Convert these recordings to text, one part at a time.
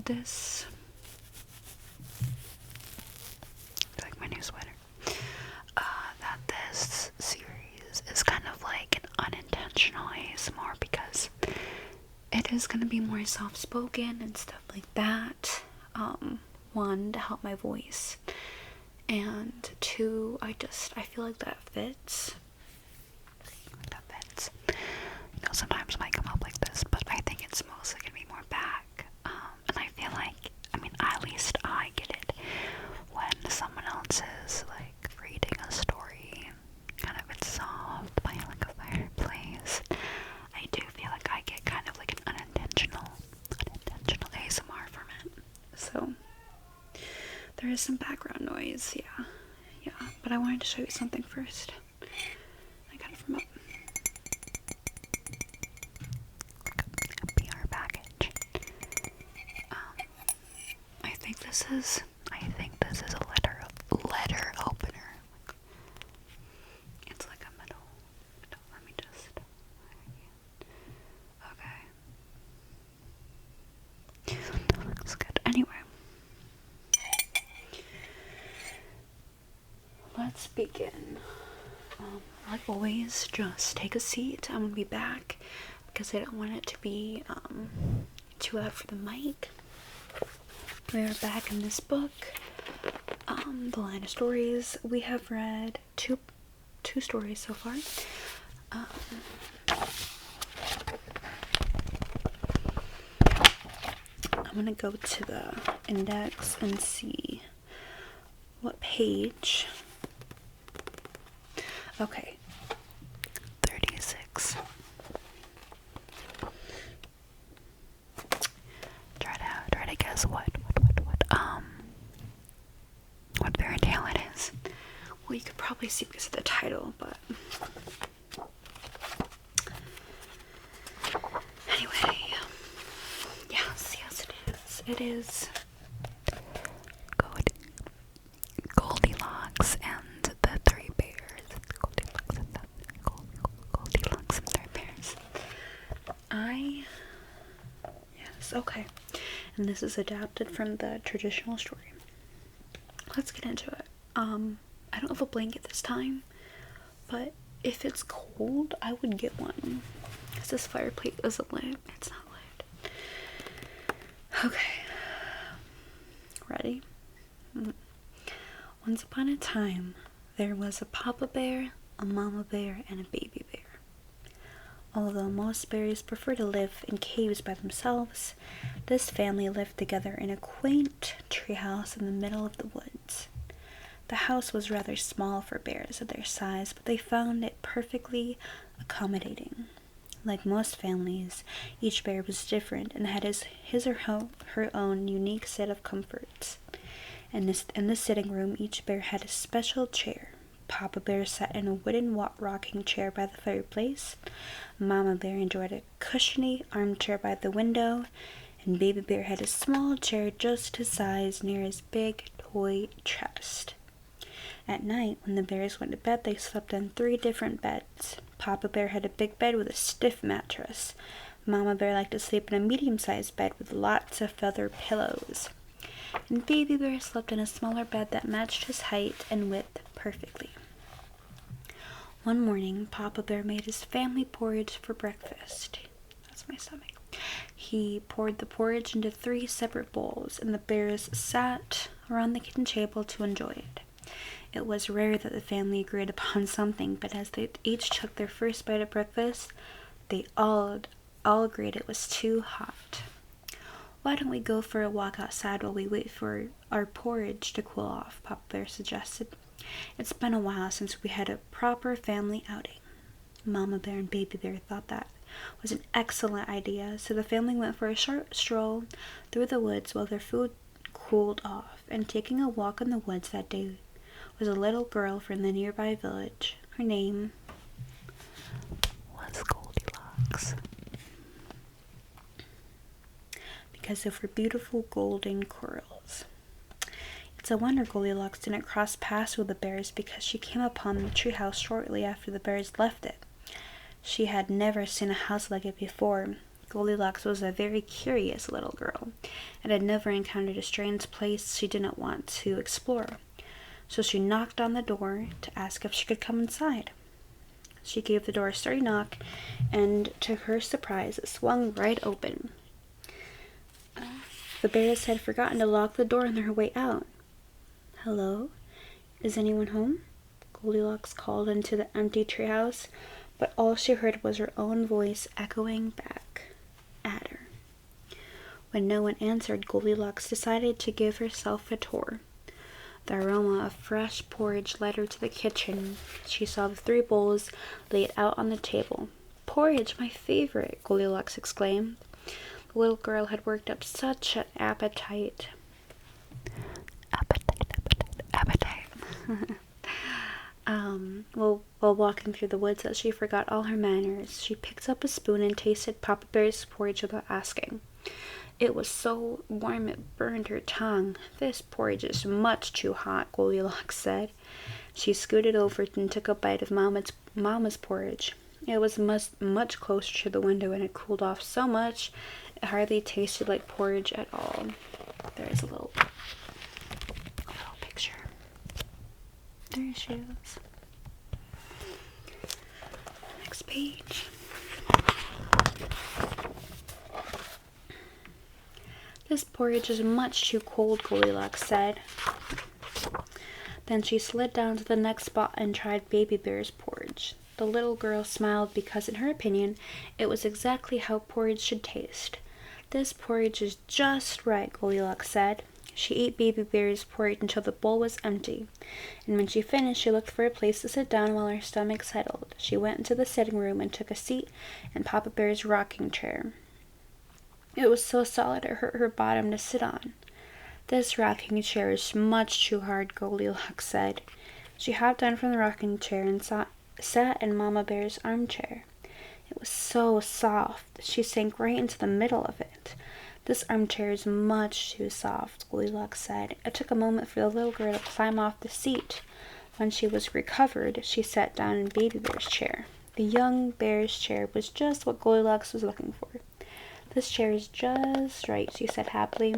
this, like my new sweater, that this series is kind of like an unintentional ASMR because it is going to be more soft-spoken and stuff like that. One, to help my voice, and two, I feel like that fits. You know, sometimes it might come up like this, but I think it's mostly going to be more back. And I feel like, at least I get it when someone else is like reading a story, kind of it's soft by like a fireplace. I do feel like I get kind of like an unintentional ASMR from it. So there is some background noise, yeah. But I wanted to show you something first. I got it from a PR package. I think this is a letter opener. It's like a metal. Let me just. Okay. That looks good. Anyway. Let's begin. Like always, just take a seat. I'm gonna be back because I don't want it to be too loud for the mic. We are back in this book, The Line of Stories. We have read two stories so far. I'm gonna go to the index and see what page. Okay, 36. Try to guess what fairy tale it is. Well, you could probably see because of the title, but anyway, yes, it is. It is Goldilocks and the Three Bears. Goldilocks and Three Bears. Yes, okay. And this is adapted from the traditional story. Let's get into it. I don't have a blanket this time, but if it's cold, I would get one. Because this fireplace isn't lit. It's not lit. Okay. Ready? Once upon a time, there was a papa bear, a mama bear, and a baby bear. Although most bears prefer to live in caves by themselves, this family lived together in a quaint treehouse in the middle of the woods. The house was rather small for bears of their size, but they found it perfectly accommodating. Like most families, each bear was different and had his or her own unique set of comforts. In the sitting room, each bear had a special chair. Papa Bear sat in a wooden rocking chair by the fireplace. Mama Bear enjoyed a cushiony armchair by the window, and Baby Bear had a small chair just his size near his big toy chest. At night, when the bears went to bed, they slept on 3 different beds. Papa Bear had a big bed with a stiff mattress. Mama Bear liked to sleep in a medium-sized bed with lots of feather pillows. And Baby Bear slept in a smaller bed that matched his height and width perfectly. One morning, Papa Bear made his family porridge for breakfast. That's my stomach. He poured the porridge into 3 separate bowls, and the bears sat around the kitchen table to enjoy it. It was rare that the family agreed upon something, but as they each took their first bite of breakfast, they all agreed it was too hot. "Why don't we go for a walk outside while we wait for our porridge to cool off?" Papa Bear suggested. "It's been a while since we had a proper family outing." Mama Bear and Baby Bear thought that was an excellent idea, so the family went for a short stroll through the woods while their food cooled off. And taking a walk in the woods that day was a little girl from the nearby village. Her name was Goldilocks, because of her beautiful golden curls. It's a wonder Goldilocks didn't cross paths with the bears, because she came upon the treehouse shortly after the bears left it. She had never seen a house like it before. Goldilocks was a very curious little girl and had never encountered a strange place she didn't want to explore. So she knocked on the door to ask if she could come inside. She gave the door a sturdy knock, and to her surprise, it swung right open. The bears had forgotten to lock the door on their way out. "Hello? Is anyone home?" Goldilocks called into the empty treehouse, but all she heard was her own voice echoing back at her. When no one answered, Goldilocks decided to give herself a tour. The aroma of fresh porridge led her to the kitchen. She saw the 3 bowls laid out on the table. "Porridge, my favorite!" Goldilocks exclaimed. The little girl had worked up such an appetite. Appetite. While walking through the woods that she forgot all her manners. She picked up a spoon and tasted Papa Bear's porridge without asking. It was so warm it burned her tongue. "This porridge is much too hot," Goldilocks said. She scooted over and took a bite of Mama's porridge. It was much closer to the window and it cooled off so much it hardly tasted like porridge at all. There's a little picture. There she is. Next page. "This porridge is much too cold," Goldilocks said. Then she slid down to the next spot and tried Baby Bear's porridge. The little girl smiled because, in her opinion, it was exactly how porridge should taste. "This porridge is just right," Goldilocks said. She ate Baby Bear's porridge until the bowl was empty, and when she finished, she looked for a place to sit down while her stomach settled. She went into the sitting room and took a seat in Papa Bear's rocking chair. It was so solid it hurt her bottom to sit on. "This rocking chair is much too hard," Goldilocks said. She hopped down from the rocking chair and sat in Mama Bear's armchair. It was so soft. She sank right into the middle of it. "This armchair is much too soft," Goldilocks said. It took a moment for the little girl to climb off the seat. When she was recovered, she sat down in Baby Bear's chair. The young bear's chair was just what Goldilocks was looking for. "This chair is just right," she said happily.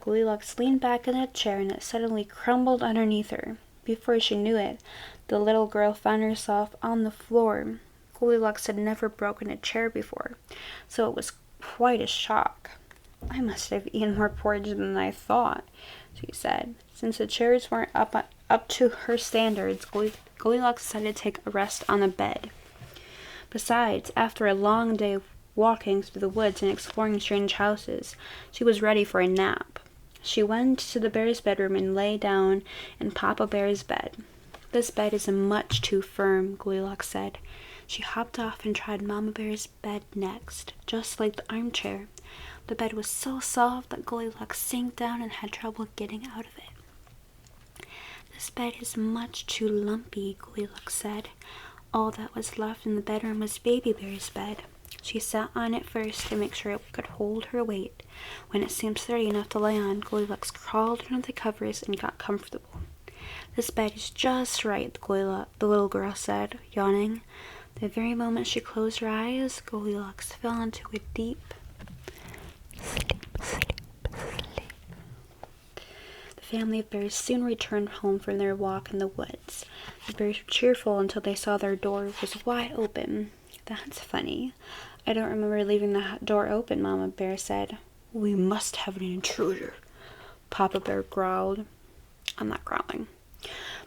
Goldilocks leaned back in the chair and it suddenly crumbled underneath her. Before she knew it, the little girl found herself on the floor. Goldilocks had never broken a chair before, so it was quite a shock. "I must have eaten more porridge than I thought," she said. Since the chairs weren't up to her standards, Goldilocks decided to take a rest on the bed. Besides, after a long day of walking through the woods and exploring strange houses, she was ready for a nap. She went to the bear's bedroom and lay down in Papa Bear's bed. "This bed is much too firm," Goldilocks said. She hopped off and tried Mama Bear's bed next, just like the armchair. The bed was so soft that Goldilocks sank down and had trouble getting out of it. "This bed is much too lumpy," Goldilocks said. All that was left in the bedroom was Baby Bear's bed. She sat on it first to make sure it could hold her weight. When it seemed sturdy enough to lay on, Goldilocks crawled under the covers and got comfortable. "This bed is just right," the little girl said, yawning. The very moment she closed her eyes, Goldilocks fell into a deep sleep. The family of bears soon returned home from their walk in the woods. The bears were cheerful until they saw their door was wide open. "That's funny. I don't remember leaving the door open," Mama Bear said. "We must have an intruder," Papa Bear growled. "I'm not growling."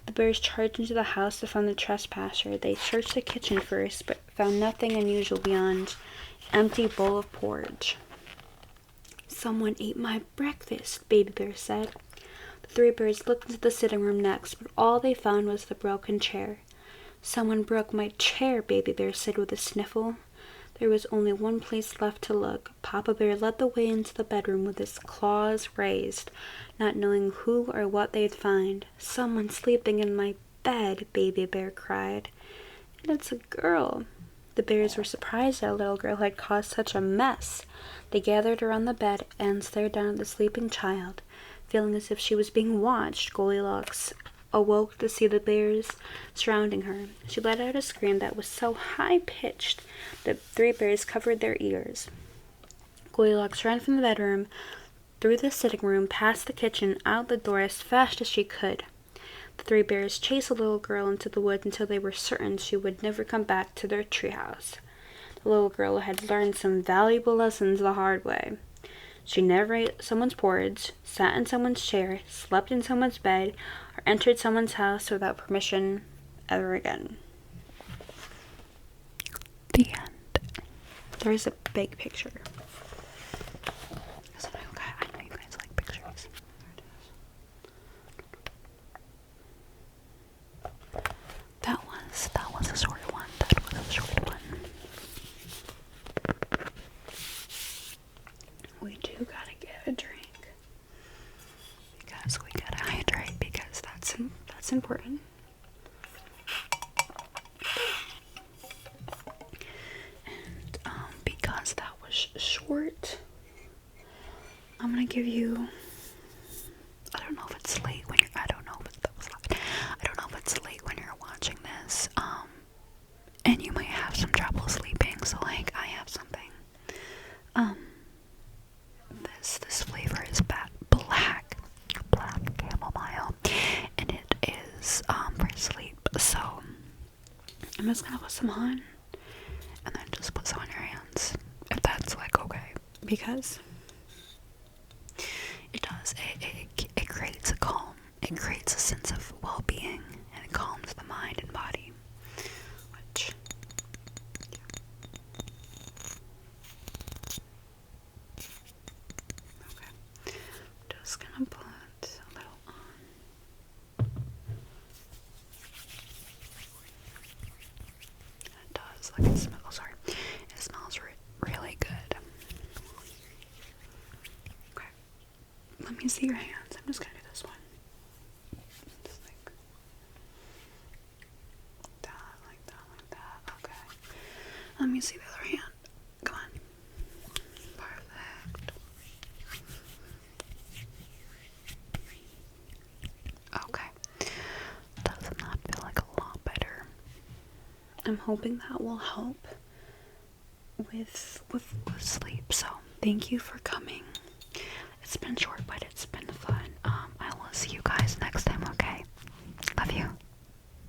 The bears charged into the house to find the trespasser. They searched the kitchen first, but found nothing unusual beyond an empty bowl of porridge. "Someone ate my breakfast," Baby Bear said. The 3 bears looked into the sitting room next, but all they found was the broken chair. "Someone broke my chair," Baby Bear said with a sniffle. There was only one place left to look. Papa Bear led the way into the bedroom with his claws raised, not knowing who or what they'd find. "Someone sleeping in my bed," Baby Bear cried. "And it's a girl." The bears were surprised that a little girl had caused such a mess. They gathered around the bed and stared down at the sleeping child, feeling as if she was being watched. Goldilocks awoke to see the bears surrounding her. She let out a scream that was so high-pitched that 3 bears covered their ears. Goldilocks ran from the bedroom, through the sitting room, past the kitchen, out the door as fast as she could. The 3 bears chased the little girl into the woods until they were certain she would never come back to their treehouse. The little girl had learned some valuable lessons the hard way. She never ate someone's porridge, sat in someone's chair, slept in someone's bed, or entered someone's house without permission ever again. The end. There's a big picture. I know you guys like pictures. That was a short one. We do gotta get a drink because we gotta hydrate, because that's important. And because that was short, I'm gonna give you. I don't know if it's late when you're watching this. And you might have some trouble sleeping, so like I have something. This flavor is black chamomile, and it is for sleep. So I'm just gonna put some on, and then just put some on your hands, if that's like okay, because it does. It creates a calm. It creates a sense of well-being, and it calms the mind and body. Which, yeah. Okay. Just gonna put a little on. It does. Like it smells. Sorry. It smells really good. Okay. Let me see your hands. I'm just gonna do this one. Just like that. Okay. Let me see the other hand. Come on. Perfect. Okay. Does not feel like a lot better. I'm hoping that will help with sleep. So thank you for coming. It's been short, but it's